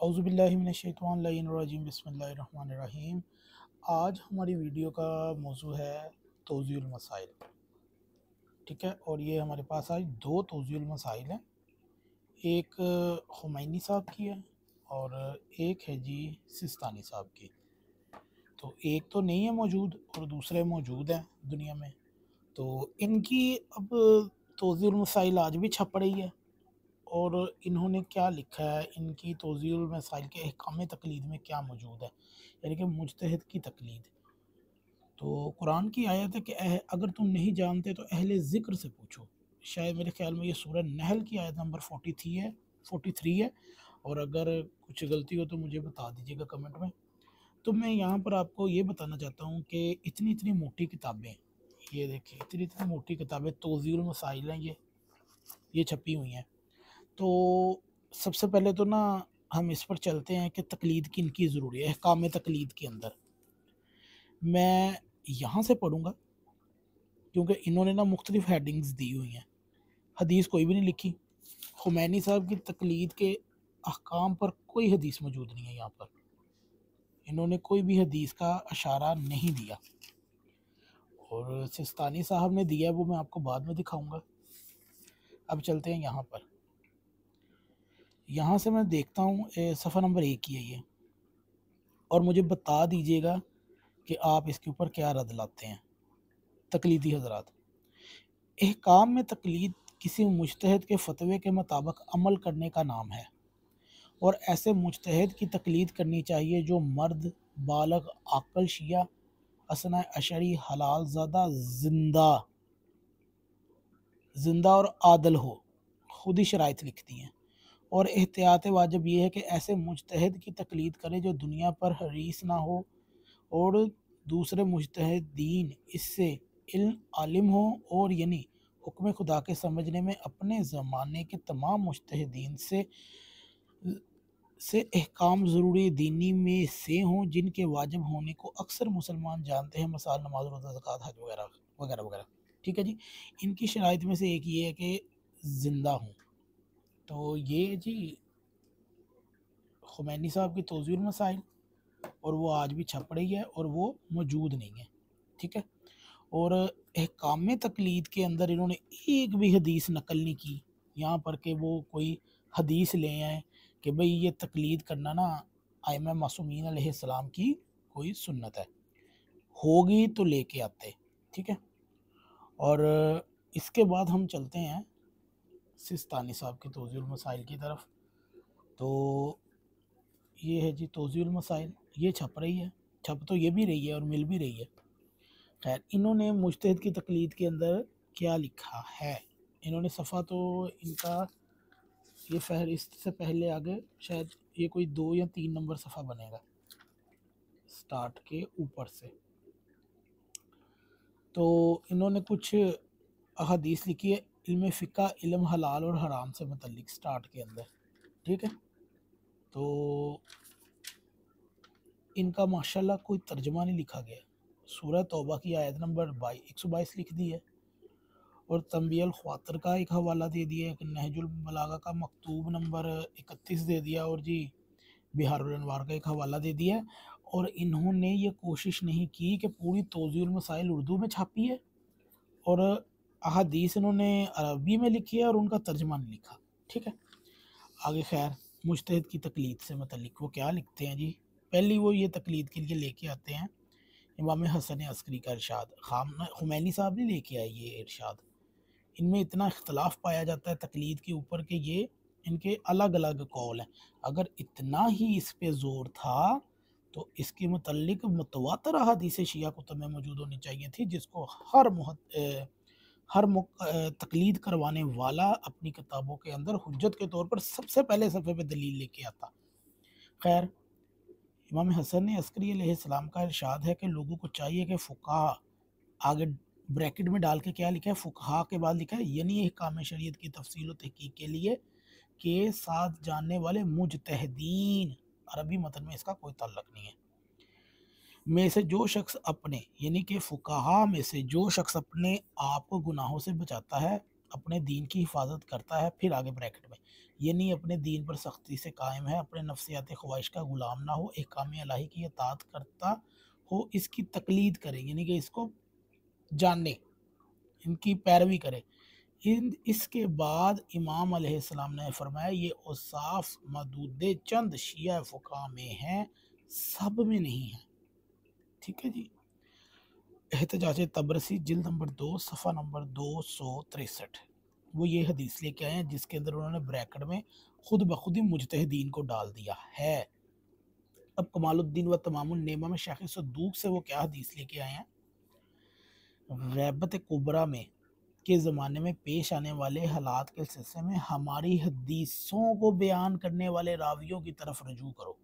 औज़ुबिल्लाहिमिनश्शैतानिर्रजीम बिस्मिल्लाहिर्रहमानिर्रहीम। आज हमारी वीडियो का मौजू है तौज़ीउल मसाइल। ठीक है, और ये हमारे पास आज दो तौज़ीउल मसाइल हैं। एक हुमैनी साहब की है और एक है जी सिस्तानी साहब की। तो एक तो नहीं है मौजूद और दूसरे मौजूद हैं दुनिया में। तो इनकी अब तौज़ीउल मसाइल आज भी छप रही है। और इन्होंने क्या लिखा है, इनकी तौज़ीउल मसाइल के अहकाम तक़लीद में क्या मौजूद है, यानी कि मुज्तहिद की तक़लीद। तो कुरान की आयत है कि अगर तुम नहीं जानते तो अहले ज़िक्र से पूछो। शायद मेरे ख़्याल में ये सूरह नहल की आयत नंबर 43 है। और अगर कुछ गलती हो तो मुझे बता दीजिएगा कमेंट में। तो मैं यहाँ पर आपको ये बताना चाहता हूँ कि इतनी इतनी मोटी किताबें, ये देखिए इतनी इतनी मोटी किताबें तौज़ीउल मसाइल हैं, ये छपी हुई हैं। तो सबसे पहले तो ना हम इस पर चलते हैं कि तकलीद किन की ज़रूरी है। अहकाम तकलीद के अंदर मैं यहाँ से पढ़ूँगा क्योंकि इन्होंने ना मुख्तलिफ़ हेडिंग्स दी हुई हैं। हदीस कोई भी नहीं लिखी। खुमैनी साहब की तकलीद के अहकाम पर कोई हदीस मौजूद नहीं है। यहाँ पर इन्होंने कोई भी हदीस का इशारा नहीं दिया। और सिस्तानी साहब ने दिया, वो मैं आपको बाद में दिखाऊँगा। अब चलते हैं यहाँ पर। यहाँ से मैं देखता हूँ सफ़ा नंबर 1 ही है ये, और मुझे बता दीजिएगा कि आप इसके ऊपर क्या रद्द लाते हैं तकलीदी हजरात। अहकाम में तकलीद किसी मुज्तहिद के फतवे के मुताबिक अमल करने का नाम है, और ऐसे मुज्तहिद की तकलीद करनी चाहिए जो मर्द बालग आकल शिया असना अशरी हलाल ज़्यादा जिंदा और आदल हो। खुद ही शराइत लिखती हैं। और एहतियात वाजिब ये है कि ऐसे मुज्तहिद की तकलीद करे जो दुनिया पर हरीस ना हो और दूसरे मुज्तहिदीन इससे इल्म आलिम हो, और यानी हुक्म खुदा के समझने में अपने ज़माने के तमाम मुज्तहिदीन से अहकाम ज़रूरी दीनी में से हों जिनके वाजिब होने को अक्सर मुसलमान जानते हैं, मसाल नमाज रोज़ा ज़कात हज वगैरह वगैरह वगैरह। ठीक है जी। इनकी शराइत में से एक ये है कि ज़िंदा हूँ। तो ये जी खुमैनी साहब की तौज़ीउल मसाइल, और वो आज भी छप रही है और वो मौजूद नहीं है। ठीक है। और अहकाम तकलीद के अंदर इन्होंने एक भी हदीस नकल नहीं की यहाँ पर कि वो कोई हदीस ले आए कि भाई ये तकलीद करना ना आइमा मासूमीन अलैहिस्सलाम की कोई सुन्नत है, होगी तो लेके आते। ठीक है। और इसके बाद हम चलते हैं सिस्तानी साहब की तौज़ीउल मसाइल की तरफ। तो ये है जी तौज़ीउल मसाइल, ये छप रही है, छप तो ये भी रही है और मिल भी रही है। खैर, इन्होंने मुज्तहिद की तकलीद के अंदर क्या लिखा है, इन्होंने सफ़ा तो इनका ये फहरिस्त से पहले आगे शायद ये कोई 2 या 3 नंबर सफ़ा बनेगा स्टार्ट के ऊपर से। तो इन्होंने कुछ अहादीस लिखी है इल्म फ़िक़्ह, इल्म हलाल और हराम से मुतल्लिक स्टार्ट के अंदर। ठीक है। तो इनका माशाल्लाह कोई तर्जुमा नहीं लिखा गया। सूरह तौबा की आयत नंबर 122 लिख दी है, और तंबीह ख्वातर का एक हवाला दे दिया, एक नहजुल बलागा का मकतूब नंबर 31 दे दिया, और जी बिहारुल अनवार का एक हवाला दे दिया। और इन्होंने ये कोशिश नहीं की कि पूरी तौज़ीउल मसाइल उर्दू में छापी है और अहादीस इन्होंने अरबी में लिखी है और उनका तर्जुमा नहीं लिखा। ठीक है। आगे खैर, मुज्तहिद की तकलीद से मतलब वो क्या लिखते हैं जी। पहली वो ये तकलीद के लिए लेके आते हैं इमाम हसन अस्करी का इरशाद। खुमैनी साहब नहीं लेके आए ये इरशाद। इनमें इतना इख्तलाफ पाया जाता है तकलीद के ऊपर कि ये इनके अलग अलग कौल हैं। अगर इतना ही इस पे ज़ोर था तो इसके मुतल्लिक मुतवातर अहादीस शिया कुतुब में मौजूद होनी चाहिए थी, जिसको तकलीद करवाने वाला अपनी किताबों के अंदर हुज्जत के तौर पर सबसे पहले सफ़े पे दलील लेके आता। खैर, इमाम हसन अस्करी अलैहिस्सलाम का इरशाद है कि लोगों को चाहिए कि फ़ुक़हा, आगे ब्रैकेट में डाल के क्या लिखा है, फ़ुक़हा के बाद लिखा है यानी अहकाम शरीयत की तफसील व तहकीक के लिए के साथ जानने वाले मुज्तहिदीन, अरबी मतन में इसका कोई ताल्लुक नहीं है, में से जो शख्स अपने यानी कि फ़ुक़हा में से जो शख्स अपने आप को गुनाहों से बचाता है, अपने दीन की हिफाजत करता है, फिर आगे ब्रैकेट में, ये नहीं अपने दीन पर सख्ती से कायम है, अपने नफ्सियात ख्वाहिश का गुलाम ना हो, अहकाम इलाही की इताअत करता हो, इसकी तकलीद करे, यानी कि इसको जाने, इनकी पैरवी करे। इसके बाद इमाम अलैहिस्सलाम ने फरमाया ये औसाफ मदूद चंद शिया फ़ुक़हा में हैं, सब में नहीं है। ठीक है जी। एहतजाज तबरसी जिल्द नंबर 2 सफ़ा नंबर 263 वो ये हदीस लेके आए हैं जिसके अंदर उन्होंने ब्रैकेट में खुद ब खुद ही मुजतहिदीन को डाल दिया है। अब कमालुद्दीन व तमामुन नेमा में शेख सद्दूक से वो क्या हदीस लेके आए हैं, गैबत कुबरा में के ज़माने में पेश आने वाले हालात के सिलसिले में हमारी हदीसों को बयान करने वाले रावियों की तरफ रजू करो।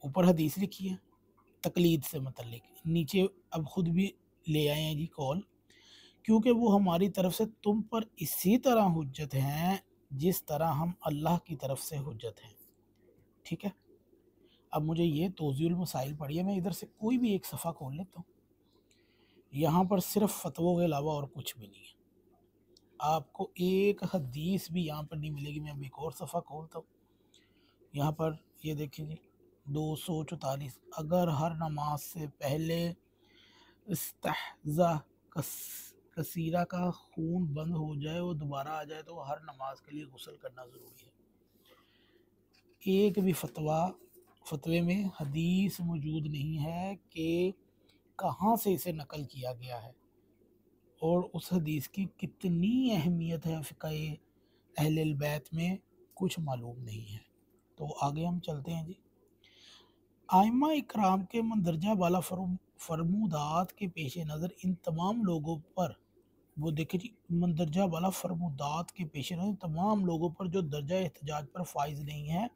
ऊपर हदीस लिखी है तकलीद से मतलब, नीचे अब खुद भी ले आए हैं जी कॉल, क्योंकि वो हमारी तरफ से तुम पर इसी तरह हुज्जत हैं जिस तरह हम अल्लाह की तरफ से हुज्जत हैं। ठीक है। अब मुझे ये तौज़ीउल मसाइल पढ़िए, मैं इधर से कोई भी एक सफ़ा खोल लेता हूँ, यहाँ पर सिर्फ फतवों के अलावा और कुछ भी नहीं है, आपको एक हदीस भी यहाँ पर नहीं मिलेगी। मैं अब एक और सफ़ा खोलता हूँ, यहाँ पर ये देखिए जी 244, अगर हर नमाज से पहले इस्तिहज़ा कसीरा का खून बंद हो जाए और दोबारा आ जाए तो हर नमाज के लिए गुस्ल करना ज़रूरी है। एक भी फतवे में हदीस मौजूद नहीं है कि कहाँ से इसे नकल किया गया है और उस हदीस की कितनी अहमियत है फ़िक़्हे अहले बैत में कुछ मालूम नहीं है। तो आगे हम चलते हैं जी। आइमा इकराम के मंदरजा वाला फरमूदात के पेश नज़र इन तमाम लोगों पर, वो देखे जी, मंदरजा वाला फरमूदात के पेश नज़र तमाम लोगों पर जो दर्जा एहतजाज पर फाइज नहीं है,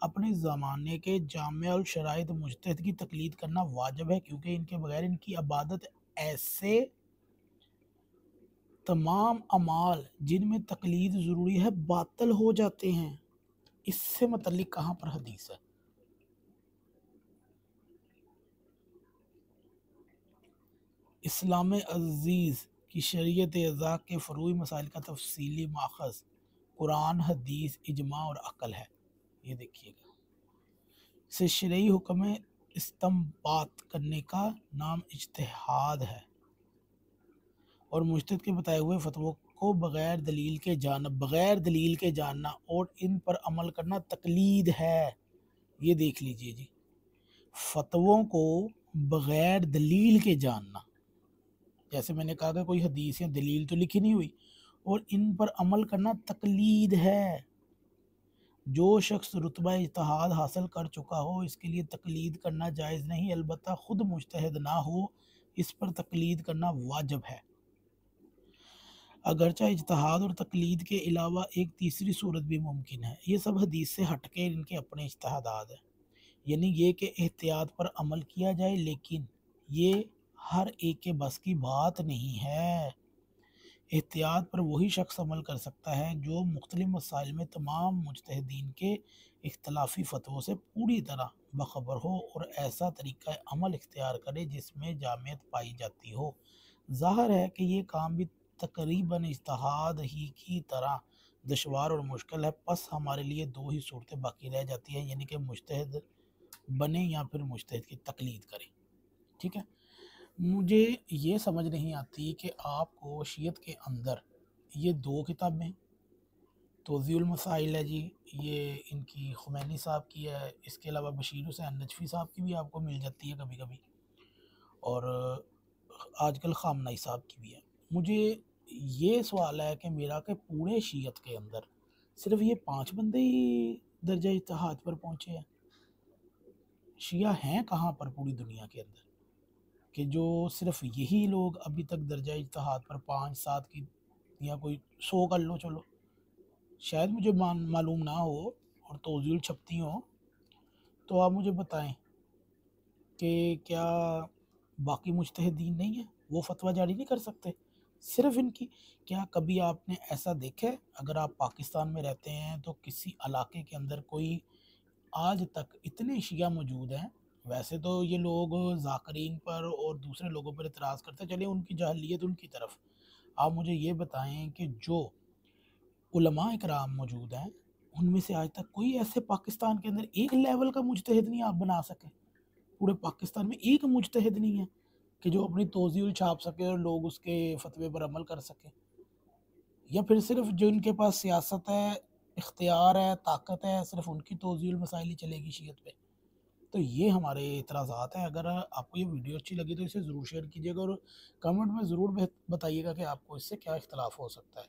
अपने ज़माने के जामिअल शराइत मुजतहिद की तकलीद करना वाजिब है, क्योंकि इनके बगैर इनकी इबादत ऐसे तमाम अमाल जिनमें तकलीद ज़रूरी है बातिल हो जाते हैं। इससे मतलब कहाँ पर हदीस है? इस्लाम अज़ीज़ की शरीयत अज़ा के फ़रूई मसाइल का तफसीली माखज़ कुरान, हदीस, इजमा और अक़ल है। ये देखिएगा, इसे शरई हुक्म इस्तिंबात करने का नाम इज्तिहाद है और मुज्तहिद के बताए हुए फतवों को बग़ैर दलील के जानना और इन पर अमल करना तकलीद है। ये देख लीजिए जी, फतवों को बग़ैर दलील के जानना, जैसे मैंने कहा कि कोई हदीस या दलील तो लिखी नहीं हुई और इन पर अमल करना तकलीद है। जो शख्स रुतबा इज्तिहाद हासिल कर चुका हो इसके लिए तकलीद करना जायज़ नहीं, अलबत्ता खुद मुज्तहिद ना हो इस पर तकलीद करना वाजिब है। अगरचा इज्तिहाद और तकलीद के अलावा एक तीसरी सूरत भी मुमकिन है। ये सब हदीस से हटके इनके अपने इज्तिहादात हैं, यानी ये कि एहतियात पर अमल किया जाए, लेकिन ये हर एक के बस की बात नहीं है। एहतियात पर वही शख्स अमल कर सकता है जो मुख्तलिफ मसाइल में तमाम मुज्तहिदीन के इख्तलाफी फतवों से पूरी तरह बखबर हो और ऐसा तरीक़ा अमल इख्तियार करे जिसमें जामियत पाई जाती हो। ज़ाहिर है कि ये काम भी तकरीबन इज्तिहाद ही की तरह दुश्वार और मुश्किल है, बस हमारे लिए दो ही सूरतें बाकी रह जाती हैं, यानी कि मुज्तहिद बने या फिर मुज्तहिद की तकलीद करें। ठीक है। मुझे ये समझ नहीं आती कि आपको शीयत के अंदर ये दो किताबें, तौज़ीउल मसाइल है जी, ये इनकी खुमैनी साहब की है, इसके अलावा बशीर हुसैन नजफ़ी साहब की भी आपको मिल जाती है कभी कभी, और आजकल खामनाई साहब की भी है। मुझे ये सवाल है कि मेरा कि पूरे शीयत के अंदर सिर्फ ये 5 बंदे ही दर्जा इत्तेहाद पर पहुँचे हैं। शिया हैं कहाँ पर पूरी दुनिया के अंदर कि जो सिर्फ यही लोग अभी तक दर्जा इत्तेहाद पर 5-7 की, या कोई 100 कर लो चलो, शायद मुझे मालूम ना हो और तौज़ील छपती हो, तो आप मुझे बताएं कि क्या बाकी मुज्तहिदीन नहीं है, वो फतवा जारी नहीं कर सकते सिर्फ इनकी? क्या कभी आपने ऐसा देखा है, अगर आप पाकिस्तान में रहते हैं तो किसी इलाके के अंदर कोई आज तक इतने शिया मौजूद हैं? वैसे तो ये लोग ज़ाकरीन पर और दूसरे लोगों पर इतराज़ करते हैं, चलिए उनकी जाहिलियत उनकी तरफ, आप मुझे ये बताएं कि जो उलमा इकराम मौजूद हैं, उनमें से आज तक कोई ऐसे पाकिस्तान के अंदर एक लेवल का मुजतहिद नहीं आप बना सके। पूरे पाकिस्तान में एक मुजतहिद नहीं है कि जो अपनी तोज़ील छाप सके और लोग उसके फतवे पर अमल कर सके। या फिर सिर्फ जो इनके पास सियासत है, इख्तियार है, ताकत है, सिर्फ उनकी तोज़ील मसाइल ही चलेगी शीयत पे। तो ये हमारे इतराज़ात हैं। अगर आपको ये वीडियो अच्छी लगी तो इसे ज़रूर शेयर कीजिएगा और कमेंट में ज़रूर बताइएगा कि आपको इससे क्या इख्तलाफ हो सकता है।